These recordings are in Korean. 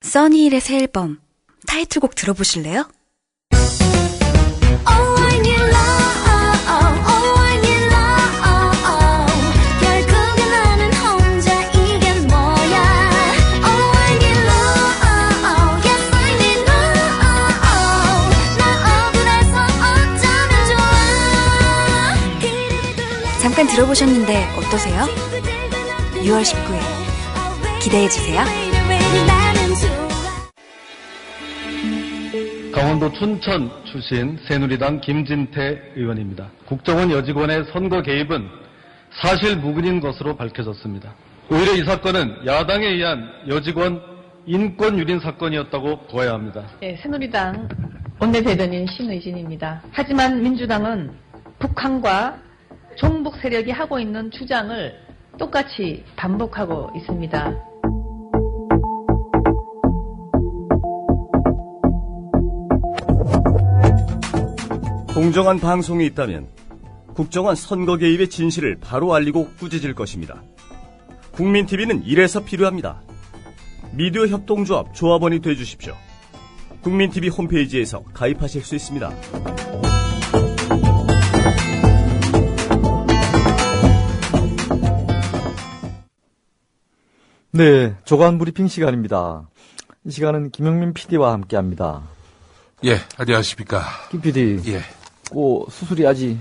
써니힐의 새 앨범 타이틀곡 들어보실래요? 잠깐 들어보셨는데 어떠세요? 6월 19일 기대해주세요. 강원도 춘천 출신 새누리당 김진태 의원입니다. 국정원 여직원의 선거 개입은 사실 무근인 것으로 밝혀졌습니다. 오히려 이 사건은 야당에 의한 여직원 인권 유린 사건이었다고 보아야 합니다. 네, 새누리당 원내대변인 신의진입니다. 하지만 민주당은 북한과 종북 세력이 하고 있는 주장을 똑같이 반복하고 있습니다. 공정한 방송이 있다면 국정원 선거 개입의 진실을 바로 알리고 꾸짖을 것입니다. 국민TV는 이래서 필요합니다. 미디어 협동조합 조합원이 되어주십시오. 국민TV 홈페이지에서 가입하실 수 있습니다. 네, 조간 브리핑 시간입니다. 이 시간은 김영민 PD와 함께합니다. 예, 안녕하십니까. 김 PD. 예. 수술이 아직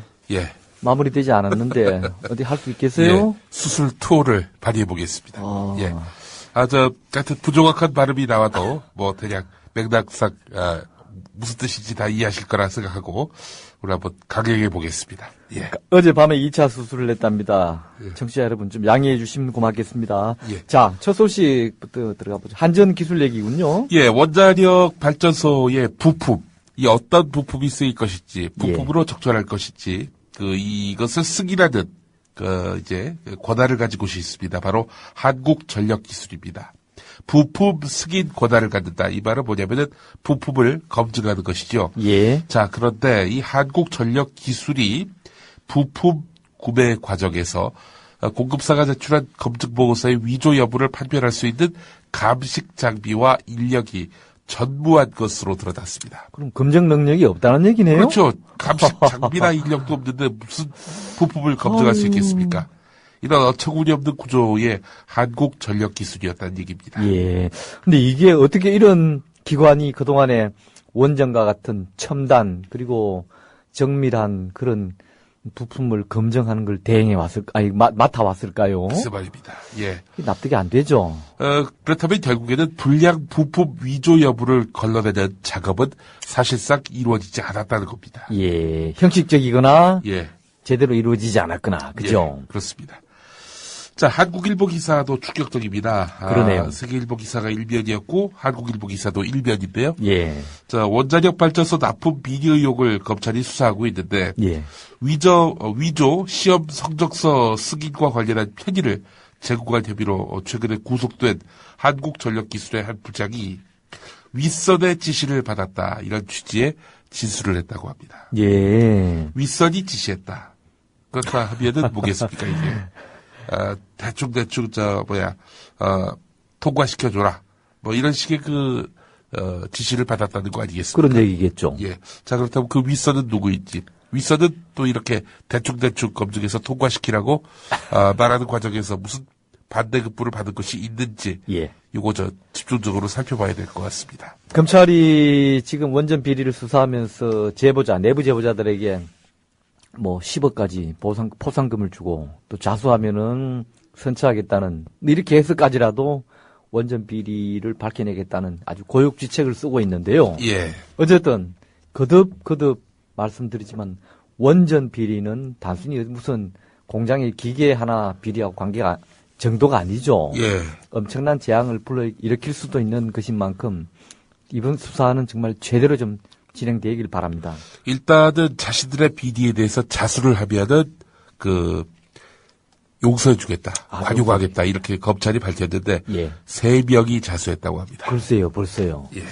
마무리되지 않았는데 어디 할 수 있겠어요? 예, 수술 투어를 발휘해 보겠습니다. 예. 같은 부정확한 발음이 나와도 대략 맥락상 무슨 뜻인지 다 이해하실 거라 생각하고 우리 한번 강행해 보겠습니다. 예. 어젯밤에 2차 수술을 했답니다. 청취자 여러분 좀 양해해 주시면 고맙겠습니다. 예. 자, 첫 소식부터 들어가 보죠. 한전 기술 얘기군요. 예, 원자력 발전소의 부품, 이 어떤 부품이 쓰일 것인지, 부품으로 적절할 것인지, 이것을 승인하는, 권한을 가진 곳이 있습니다. 바로 한국전력기술입니다. 부품 승인 권한을 갖는다. 이 말은 뭐냐면은 부품을 검증하는 것이죠. 예. 자, 그런데 이 한국전력기술이 부품 구매 과정에서 공급사가 제출한 검증 보고서의 위조 여부를 판별할 수 있는 감식 장비와 인력이 전무한 것으로 드러났습니다. 그럼 검증 능력이 없다는 얘기네요? 그렇죠. 감식 장비나 인력도 없는데 무슨 부품을 검증할 수 있겠습니까? 이런 어처구니 없는 구조의 한국전력기술이었다는 얘기입니다. 예. 근데 이게 어떻게 이런 기관이 그동안에 원전과 같은 첨단 그리고 정밀한 그런 부품을 검증하는 걸 맡아왔을까요? 글쎄 말입니다. 예. 납득이 안 되죠. 그렇다면 결국에는 불량 부품 위조 여부를 걸러내는 작업은 사실상 이루어지지 않았다는 겁니다. 예. 형식적이거나 예. 제대로 이루어지지 않았거나, 그죠? 예, 그렇습니다. 자, 한국일보 기사도 충격적입니다. 그러네요. 세계일보 기사가 1면이었고 한국일보 기사도 1면인데요. 예. 자, 원자력 발전소 납품 비리 의혹을 검찰이 수사하고 있는데 예. 위조 시험 성적서 승인과 관련한 편의를 제공한 혐의로 최근에 구속된 한국전력기술의 한 부장이 윗선의 지시를 받았다. 이런 취지의 진술을 했다고 합니다. 예. 윗선이 지시했다. 그렇다 하면은 뭐겠습니까, 이게. 대충, 통과시켜줘라. 이런 식의 지시를 받았다는 거 아니겠습니까? 그런 얘기겠죠. 예. 자, 그렇다면 그 윗선은 누구인지. 윗선은 또 이렇게 대충 검증해서 통과시키라고, 말하는 과정에서 무슨 반대급부를 받은 것이 있는지. 예. 요거 집중적으로 살펴봐야 될 것 같습니다. 검찰이 지금 원전 비리를 수사하면서 내부 제보자들에게 10억까지 포상금을 주고 또 자수하면은 선처하겠다는 이렇게 해서까지라도 원전 비리를 밝혀내겠다는 아주 고육지책을 쓰고 있는데요. 예. 어쨌든 거듭 말씀드리지만 원전 비리는 단순히 무슨 공장의 기계 하나 비리하고 관계가 정도가 아니죠. 예. 엄청난 재앙을 불러일으킬 수도 있는 것인 만큼 이번 수사는 정말 제대로 좀 진행되길 바랍니다. 일단은 자신들의 비리에 대해서 자수를 하면은 용서해주겠다, 관용하겠다 이렇게 검찰이 밝혔는데 예. 3명이 자수했다고 합니다. 글쎄요, 벌써요. 예.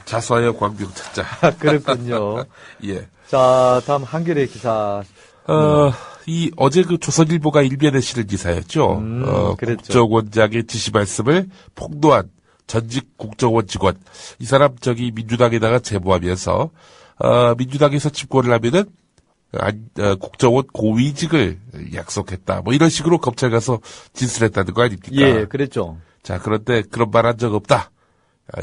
자수하여 광명 찾자. 그렇군요. 예. 자, 다음 한겨레 기사. 어제 그 조선일보가 일면에 실은 기사였죠. 그랬죠. 국정원장의 지시 말씀을 폭로한 전직 국정원 직원. 이 사람 민주당에다가 제보하면서, 민주당에서 집권을 하면은, 국정원 고위직을 약속했다. 뭐 이런 식으로 검찰 가서 진술했다는 거 아닙니까? 예, 그랬죠. 자, 그런데 그런 말 한 적 없다.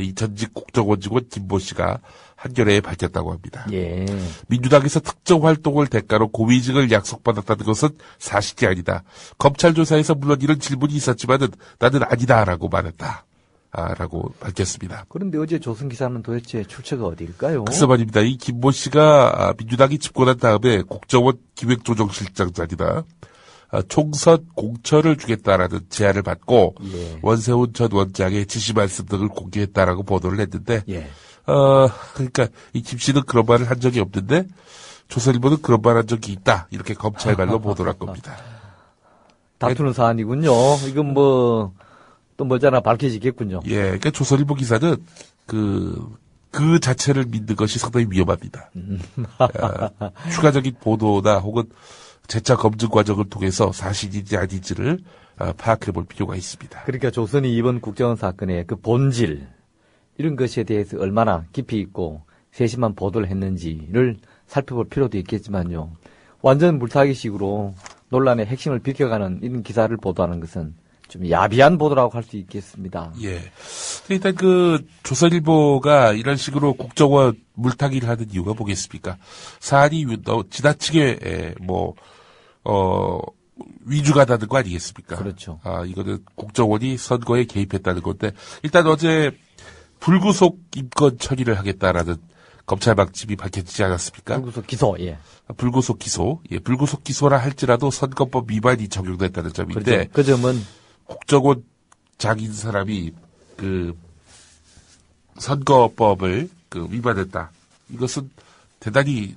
이 전직 국정원 직원 김모 씨가 한겨레에 밝혔다고 합니다. 예. 민주당에서 특정 활동을 대가로 고위직을 약속받았다는 것은 사실이 아니다. 검찰 조사에서 물론 이런 질문이 있었지만은 나는 아니다라고 말했다. 라고 밝혔습니다. 그런데 어제 조선 기사는 도대체 출처가 어디일까요? 글쎄 말입니다. 이 김모 씨가 민주당이 집권한 다음에 국정원 기획조정실장자리다. 총선 공천을 주겠다라는 제안을 받고 예. 원세훈 전 원장의 지시 말씀 등을 공개했다라고 보도를 했는데 예. 그러니까 이 김 씨는 그런 말을 한 적이 없는데 조선일보는 그런 말 한 적이 있다. 이렇게 검찰 말로 보도를 한 겁니다. 다투는 사안이군요. 이건 뭐 또 뭐잖아 밝혀지겠군요. 예, 그러니까 조선일보 기사는 그 자체를 믿는 것이 상당히 위험합니다. 추가적인 보도나 혹은 재차 검증 과정을 통해서 사실인지 아닌지를 파악해 볼 필요가 있습니다. 그러니까 조선이 이번 국정원 사건의 그 본질 이런 것에 대해서 얼마나 깊이 있고 세심한 보도를 했는지를 살펴볼 필요도 있겠지만요. 완전 물타기식으로 논란의 핵심을 비켜가는 이런 기사를 보도하는 것은 좀 야비한 보도라고 할 수 있겠습니다. 예. 일단 그 조선일보가 이런 식으로 국정원 물타기를 하는 이유가 뭐겠습니까? 사안이 지나치게 위주가다는 거 아니겠습니까? 그렇죠. 이거는 국정원이 선거에 개입했다는 건데 일단 어제 불구속 인권 처리를 하겠다라는 검찰 방침이 밝혀지지 않았습니까? 불구속 기소, 예. 불구속 기소, 예, 불구속 기소라 할지라도 선거법 위반이 적용됐다는 점인데, 그렇죠. 그 점은 국정원장인 사람이 그 선거법을 위반했다. 이것은 대단히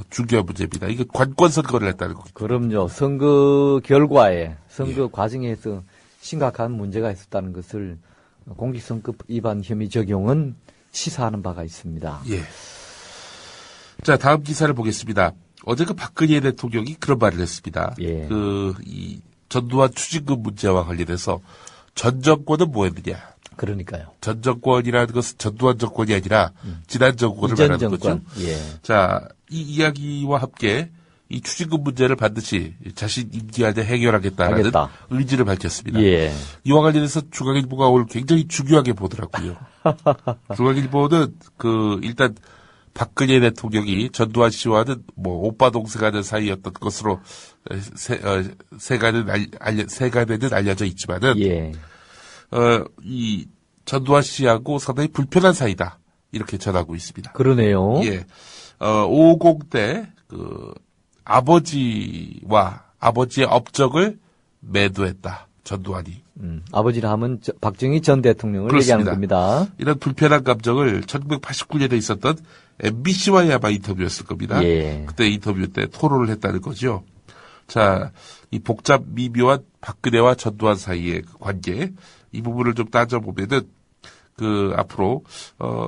중요한 문제입니다. 이게 관권 선거를 했다는 거죠. 그럼요. 선거 결과에 선거 과정에서 심각한 문제가 있었다는 것을 공직선거법 위반 혐의 적용은 시사하는 바가 있습니다. 예. 자, 다음 기사를 보겠습니다. 어제 그 박근혜 대통령이 그런 말을 했습니다. 예. 이 전두환 추징금 문제와 관련해서 전 정권은 뭐 했느냐. 그러니까요. 전 정권이라는 것은 전두환 정권이 아니라 지난 정권을 이전 말하는 정권. 거죠. 예. 자, 이 이야기와 함께 이 추징금 문제를 반드시 자신 임기 안에 해결하겠다는 하겠다. 의지를 밝혔습니다. 예. 이와 관련해서 중앙일보가 오늘 굉장히 중요하게 보더라고요. 중앙일보는 일단 박근혜 대통령이 전두환 씨와는 오빠 동생하는 사이였던 것으로 세간에는 알려져 있지만은 예. 이 전두환 씨하고 상당히 불편한 사이다. 이렇게 전하고 있습니다. 그러네요. 예. 50대 아버지와 아버지의 업적을 매도했다. 전두환이. 아버지를 하면 박정희 전 대통령을 그렇습니다. 얘기하는 겁니다. 이런 불편한 감정을 1989년에 있었던 MBC와의 아마 인터뷰였을 겁니다. 예. 그때 인터뷰 때 토론을 했다는 거죠. 자, 이 복잡 미묘한 박근혜와 전두환 사이의 그 관계, 이 부분을 좀 따져보면은, 앞으로,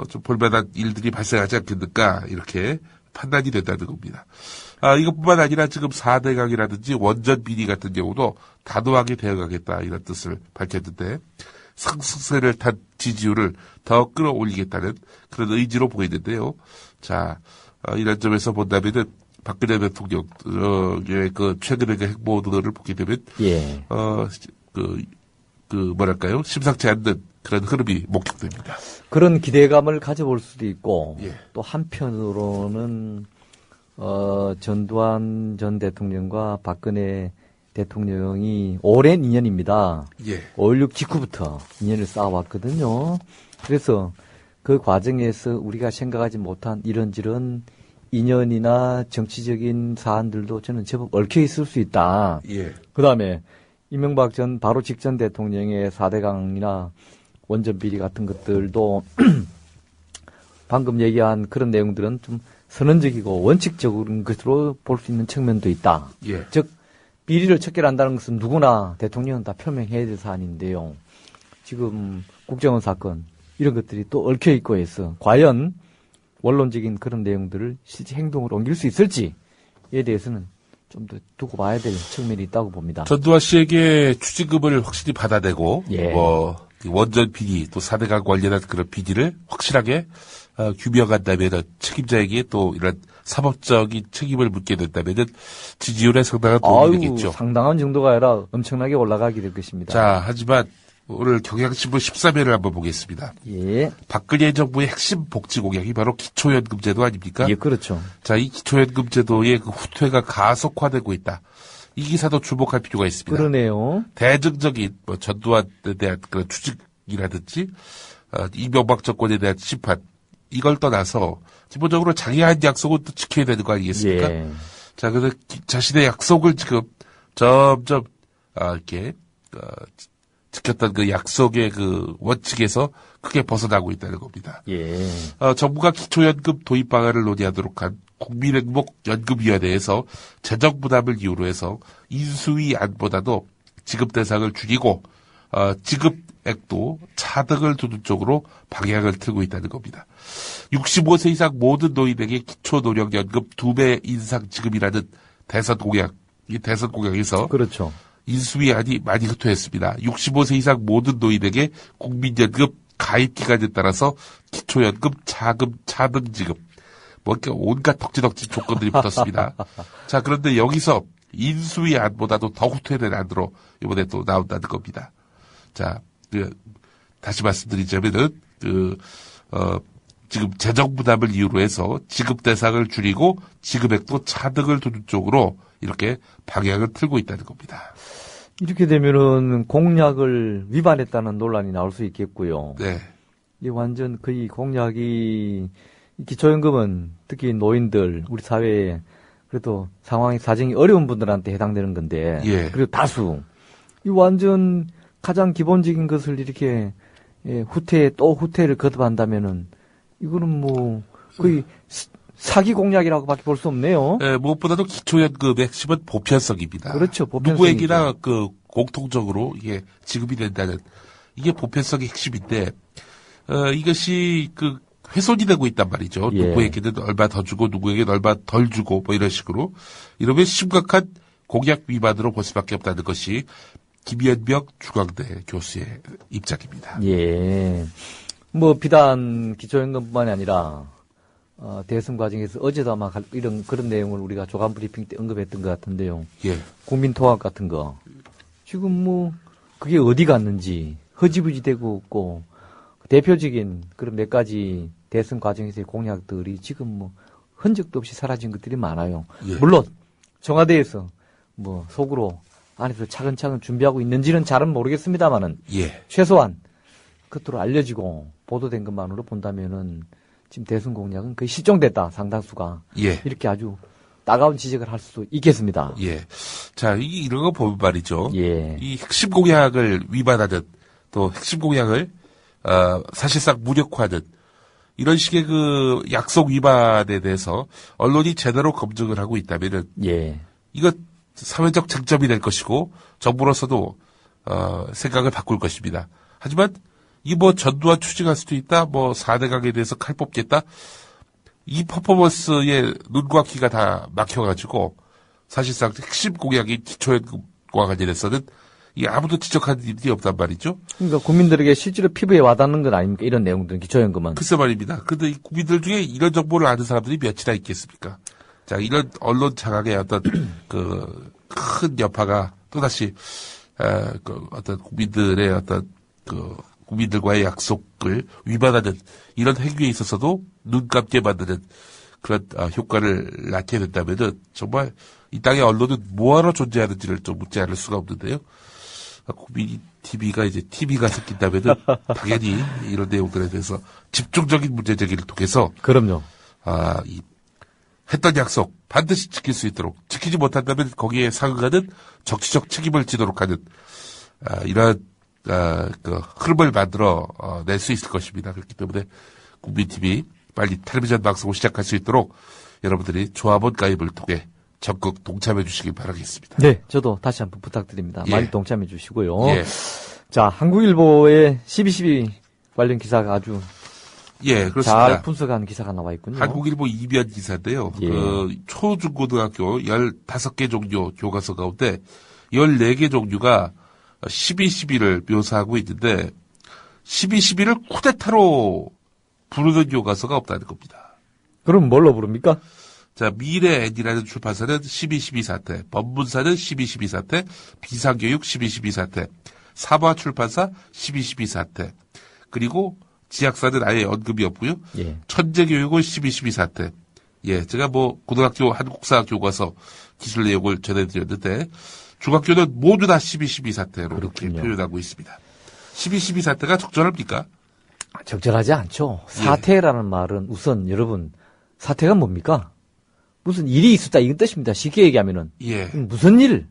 좀 볼만한 일들이 발생하지 않겠는가, 이렇게 판단이 된다는 겁니다. 이것뿐만 아니라 지금 4대강이라든지 원전 비리 같은 경우도 단호하게 대응하겠다, 이런 뜻을 밝혔는데, 상승세를 탄 지지율을 더 끌어올리겠다는 그런 의지로 보이는데요. 자, 이런 점에서 본다면은 박근혜 대통령의 최근의 행보들을 보게 되면, 예. 뭐랄까요? 심상치 않는 그런 흐름이 목격됩니다. 그런 기대감을 가져볼 수도 있고, 예. 또 한편으로는, 전두환 전 대통령과 박근혜 대통령이 오랜 인연입니다. 예. 5.16 직후부터 인연을 쌓아왔거든요. 그래서 그 과정에서 우리가 생각하지 못한 이런저런 인연이나 정치적인 사안들도 저는 제법 얽혀 있을 수 있다. 예. 그 다음에 이명박 전 바로 직전 대통령의 4대강이나 원전 비리 같은 것들도 방금 얘기한 그런 내용들은 좀 선언적이고 원칙적인 것으로 볼 수 있는 측면도 있다. 예. 즉 비리를 척결한다는 것은 누구나 대통령은 다 표명해야 될 사안인데요. 지금 국정원 사건 이런 것들이 또 얽혀 있고 해서 과연 원론적인 그런 내용들을 실제 행동으로 옮길 수 있을지에 대해서는 좀 더 두고 봐야 될 측면이 있다고 봅니다. 전두환 씨에게 추징금을 확실히 받아내고 예. 원전 비리 또 4대강 관련한 그런 비리를 확실하게 규명한다면 책임자에게 또 이런 사법적인 책임을 묻게 된다면 지지율에 상당한 도움이 되겠죠. 상당한 정도가 아니라 엄청나게 올라가게 될 것입니다. 자, 하지만 오늘 경향신문 13회를 한번 보겠습니다. 예. 박근혜 정부의 핵심 복지 공약이 바로 기초연금제도 아닙니까? 예, 그렇죠. 자, 이 기초연금제도의 그 후퇴가 가속화되고 있다. 이 기사도 주목할 필요가 있습니다. 그러네요. 대증적인 전두환에 대한 그런 추징이라든지 이명박 정권에 대한 심판 이걸 떠나서 기본적으로 자기한 약속은 또 지켜야 되는 거 아니겠습니까? 예. 자, 그래서 자신의 약속을 지금 점점 이렇게 지켰던 그 약속의 그 원칙에서 크게 벗어나고 있다는 겁니다. 예. 정부가 기초연금 도입 방안을 논의하도록 한 국민행복연금위원회에서 재정 부담을 이유로 해서 인수위 안보다도 지급 대상을 줄이고 지급액도 차등을 두는 쪽으로 방향을 틀고 있다는 겁니다. 65세 이상 모든 노인에게 기초노령연금 2배 인상 지급이라는 대선 공약, 이 대선 공약에서 그렇죠. 인수위안이 많이 흡토했습니다. 65세 이상 모든 노인에게 국민연금 가입 기간에 따라서 기초연금 차등 지급, 이렇게 온갖 덕지덕지 조건들이 붙었습니다. 자, 그런데 여기서 인수위안보다도 더 후퇴된 안으로 이번에 또 나온다는 겁니다. 자, 다시 말씀드리자면은 지금 재정 부담을 이유로 해서 지급 대상을 줄이고 지급액도 차등을 두는 쪽으로 이렇게 방향을 틀고 있다는 겁니다. 이렇게 되면은 공약을 위반했다는 논란이 나올 수 있겠고요. 네. 이 완전 거의 공약이 기초연금은 특히 노인들 우리 사회에 그래도 사정이 어려운 분들한테 해당되는 건데 예. 그리고 다수 이 완전 가장 기본적인 것을 이렇게 후퇴를 거듭한다면은 이거는 뭐 거의 사기 공약이라고밖에 볼 수 없네요. 네, 무엇보다도 기초연금의 핵심은 보편성입니다. 그렇죠. 보편성이죠. 누구에게나 공통적으로 이게 지급이 된다는 이게 보편성의 핵심인데 이것이 훼손이 되고 있단 말이죠. 예. 누구에게는 얼마 더 주고 누구에게는 얼마 덜 주고 이런 식으로 이러면 심각한 공약 위반으로 볼 수밖에 없다는 것이 김현명 중앙대 교수의 입장입니다. 예. 비단 기초연금뿐만이 아니라 대선 과정에서 어제도 아마 그런 내용을 우리가 조간 브리핑 때 언급했던 것 같은데요. 예. 국민통합 같은 거. 지금 그게 어디 갔는지 허지부지 되고 있고, 대표적인 그런 몇 가지 대선 과정에서의 공약들이 지금 흔적도 없이 사라진 것들이 많아요. 예. 물론, 청와대에서 속으로 안에서 차근차근 준비하고 있는지는 잘은 모르겠습니다만은, 예. 최소한 겉으로 알려지고 보도된 것만으로 본다면은 지금 대선 공약은 거의 실종됐다, 상당수가. 예. 이렇게 아주 따가운 지적을 할 수 있겠습니다. 예. 자, 이런 거 보면 말이죠. 예. 이 핵심 공약을 위반하는 또 핵심 공약을 사실상 무력화하는 이런 식의 약속 위반에 대해서 언론이 제대로 검증을 하고 있다면은 예. 이거 사회적 쟁점이 될 것이고 정부로서도 생각을 바꿀 것입니다. 하지만 이 전두환 추징할 수도 있다. 4대강에 대해서 칼 뽑겠다. 이 퍼포먼스에 눈과 귀가 다 막혀가지고 사실상 핵심 공약인 기초연금과 관련해서는 아무도 지적한 일이 없단 말이죠. 그러니까 국민들에게 실제로 피부에 와닿는 건 아닙니까? 이런 내용들은 기초연금은. 글쎄 말입니다. 근데 이 국민들 중에 이런 정보를 아는 사람들이 몇이나 있겠습니까? 자, 이런 언론 장악의 어떤 큰 여파가 또다시 어떤 국민들의 국민들과의 약속을 위반하는 이런 행위에 있어서도 눈 감게 만드는 그런 효과를 낳게 된다면은 정말 이 땅의 언론은 뭐하러 존재하는지를 좀 묻지 않을 수가 없는데요. 국민 TV가 이제 TV가 생긴다면은 당연히 이런 내용들에 대해서 집중적인 문제 제기를 통해서 그럼요. 했던 약속 반드시 지킬 수 있도록 지키지 못한다면 거기에 상응하는 정치적 책임을 지도록 하는 이러한 흐름을 만들어 낼 수 있을 것입니다. 그렇기 때문에 국민TV 빨리 텔레비전 방송을 시작할 수 있도록 여러분들이 조합원 가입을 통해 적극 동참해 주시기 바라겠습니다. 네, 저도 다시 한번 부탁드립니다. 예. 많이 동참해 주시고요. 예. 자, 한국일보의 12.12 관련 기사가 아주 예, 그렇습니다. 잘 분석한 기사가 나와 있군요. 한국일보 이면 기사인데요. 예. 초중고등학교 15개 종류 교과서 가운데 14개 종류가 12.12를 묘사하고 있는데 12.12를 쿠데타로 부르는 교과서가 없다는 겁니다. 그럼 뭘로 부릅니까? 자, 미래엔이라는 출판사는 12.12 사태, 법문사는 12.12 사태, 비상교육 12.12 사태, 사과출판사 12.12 사태, 그리고 지학사는 아예 언급이 없고요. 예. 천재교육은 12.12 사태. 예, 제가 고등학교 한국사 교과서 기술 내용을 전해드렸는데, 중학교는 모두 다 12.12 사태로 이렇게 그렇군요. 표현하고 있습니다. 12.12 사태가 적절합니까? 적절하지 않죠. 사태라는 말은 우선 여러분, 사태가 뭡니까? 무슨 일이 있었다, 이건 뜻입니다. 쉽게 얘기하면은. 예, 무슨 일?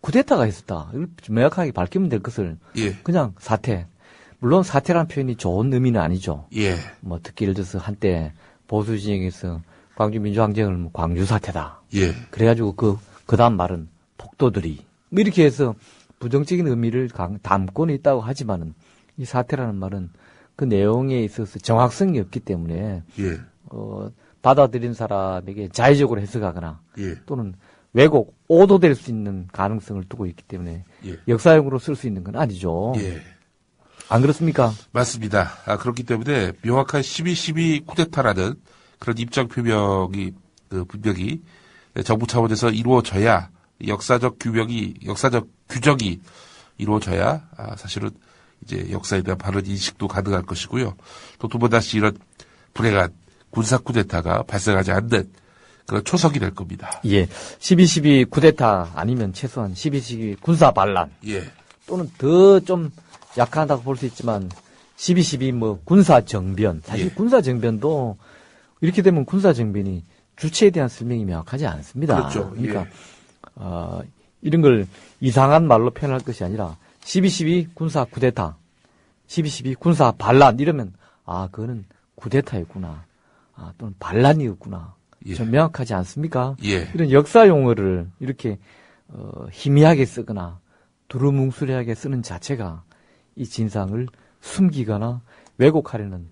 쿠데타가 있었다. 이걸 명확하게 밝히면 될 것을 예, 그냥 사태. 물론 사태라는 표현이 좋은 의미는 아니죠. 예, 특히 예를 들어서 한때 보수 진영에서 광주 민주항쟁을 광주 사태다. 예, 그래가지고 그 다음 말은 폭도들이 이렇게 해서 부정적인 의미를 담고는 있다고 하지만은 이 사태라는 말은 그 내용에 있어서 정확성이 없기 때문에 예, 받아들인 사람에게 자의적으로 해석하거나 예, 또는 왜곡, 오도될 수 있는 가능성을 두고 있기 때문에 예. 역사용으로 쓸 수 있는 건 아니죠. 예. 안 그렇습니까? 맞습니다. 그렇기 때문에 명확한 12.12 쿠데타라는 그런 입장 표명이 분명히 정부 차원에서 이루어져야 역사적 규정이 이루어져야 사실은 이제 역사에 대한 바른 인식도 가능할 것이고요. 또 두 번 다시 이런 불행한 군사 쿠데타가 발생하지 않는 그런 초석이 될 겁니다. 예. 12.12 쿠데타 아니면 최소한 12.12 군사 반란 예, 또는 더 좀 약하다고 볼 수 있지만 12.12 군사 정변. 사실 예. 군사 정변도 이렇게 되면 군사 정변이 주체에 대한 설명이 명확하지 않습니다. 그렇죠. 그러니까 이런 걸 이상한 말로 표현할 것이 아니라 12.12 군사 쿠데타, 12.12 군사 반란 이러면 그거는 쿠데타였구나. 또는 반란이었구나. 예. 좀 명확하지 않습니까? 예, 이런 역사 용어를 이렇게 희미하게 쓰거나 두루뭉술하게 쓰는 자체가 이 진상을 숨기거나 왜곡하려는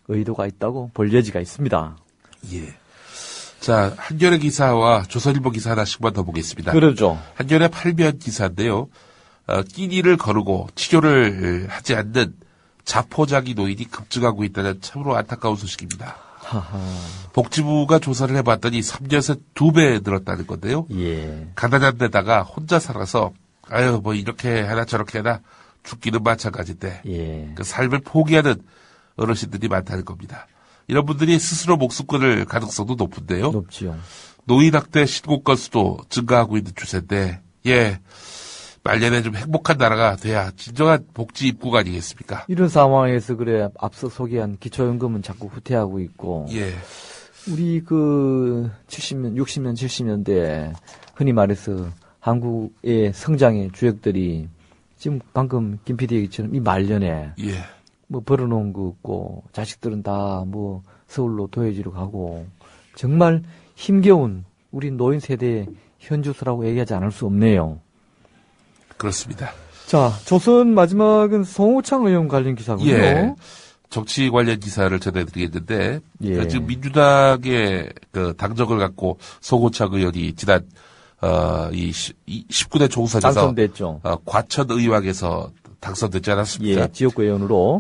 의도가 있다고 볼 여지가 있습니다. 예. 자, 한겨레 기사와 조선일보 기사 하나씩만 더 보겠습니다. 그러죠. 한겨레 8면 기사인데요. 끼니를 거르고 치료를 하지 않는 자포자기 노인이 급증하고 있다는 참으로 안타까운 소식입니다. 복지부가 조사를 해봤더니 3년 새 2배 늘었다는 건데요. 예. 가난한 데다가 혼자 살아서 이렇게 하나 저렇게 하나 죽기는 마찬가지인데 예. 그 삶을 포기하는 어르신들이 많다는 겁니다. 이런 분들이 스스로 목숨 끊을 가능성도 높은데요. 높지요. 노인학대 신고 건수도 증가하고 있는 추세인데, 예, 말년에 좀 행복한 나라가 돼야 진정한 복지 입국 아니겠습니까? 이런 상황에서 그래 앞서 소개한 기초연금은 자꾸 후퇴하고 있고 예, 우리 70년, 60년, 70년대 흔히 말해서 한국의 성장의 주역들이 지금 방금 김 PD 얘기처럼 이 말년에 예, 벌어놓은 거 없고 자식들은 다 서울로 도해지로 가고 정말 힘겨운 우리 노인 세대의 현주소라고 얘기하지 않을 수 없네요. 그렇습니다. 자, 조선 마지막은 송호창 의원 관련 기사군요. 예, 정치 관련 기사를 전해드리겠는데, 예. 지금 민주당의 당적을 갖고 송호창 의원이 지난, 19대 총선에서 당선됐죠. 과천 의왕에서 당선됐지 않았습니까? 예, 지역구 의원으로.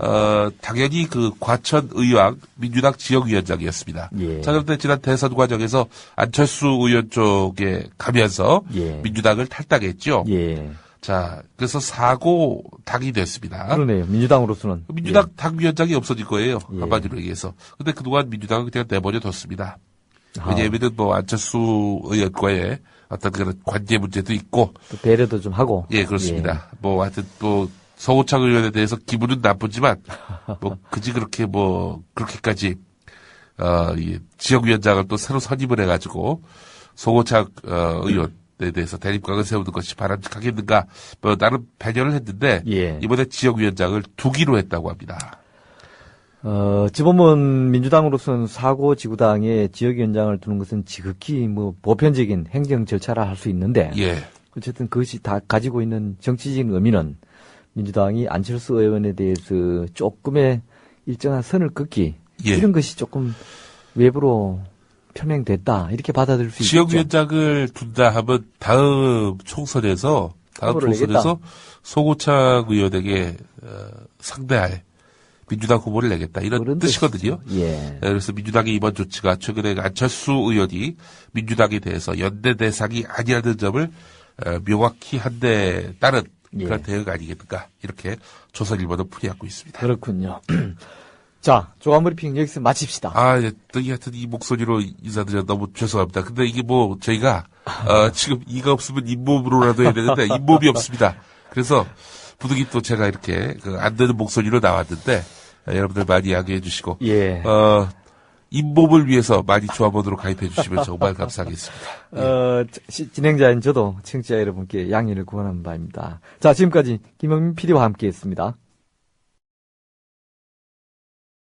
당연히 과천 의왕 민주당 지역위원장이었습니다. 예. 자, 그런데 지난 대선 과정에서 안철수 의원 쪽에 가면서 예. 민주당을 탈당했죠. 예. 자, 그래서 사고 당이 됐습니다. 그러네요. 민주당으로서는. 민주당 당위원장이 없어질 거예요. 예. 한마디로 얘기해서. 근데 그동안 민주당은 그냥 내버려 뒀습니다. 아. 왜냐하면 안철수 의원과의 어떤 그런 관계 문제도 있고. 또 배려도 좀 하고. 예, 그렇습니다. 하여튼 서호창 의원에 대해서 기분은 나쁘지만, 그지 그렇게까지, 이 지역위원장을 또 새로 선임을 해가지고, 서호창, 의원에 대해서 대립각을 세우는 것이 바람직하겠는가, 나름 배려를 했는데, 예. 이번에 지역위원장을 두기로 했다고 합니다. 지범원 민주당으로서는 사고지구당에 지역위원장을 두는 것은 지극히 보편적인 행정 절차라 할 수 있는데, 예, 어쨌든 그것이 다 가지고 있는 정치적인 의미는 민주당이 안철수 의원에 대해서 조금의 일정한 선을 긋기 예. 이런 것이 조금 외부로 표명됐다 이렇게 받아들일 수 있죠. 지역위원장을 둔다 하면 다음 총선에서 소고창 의원에게 상대할 민주당 후보를 내겠다 이런 그런 뜻이거든요. 뜻이죠. 예. 그래서 민주당의 이번 조치가 최근에 안철수 의원이 민주당에 대해서 연대 대상이 아니라는 점을 명확히 한 데 따른 그런 예. 대응 아니겠는가 이렇게 조선일보는 풀이하고 있습니다. 그렇군요. 자, 조간 브리핑 여기서 마칩시다. 예, 하여튼 이 목소리로 인사드려 너무 죄송합니다. 근데 이게 뭐 저희가 지금 이가 없으면 잇몸으로라도 해야 되는데 잇몸이 없습니다. 그래서 부득이 또 제가 이렇게 안 되는 목소리로 나왔는데 여러분들 많이 양해해 주시고 예. 잇몸을 위해서 많이 조합원으로 가입해 주시면 정말 감사하겠습니다. 진행자인 저도 청취자 여러분께 양해를 구하는 바입니다. 자, 지금까지 김영민 PD와 함께했습니다.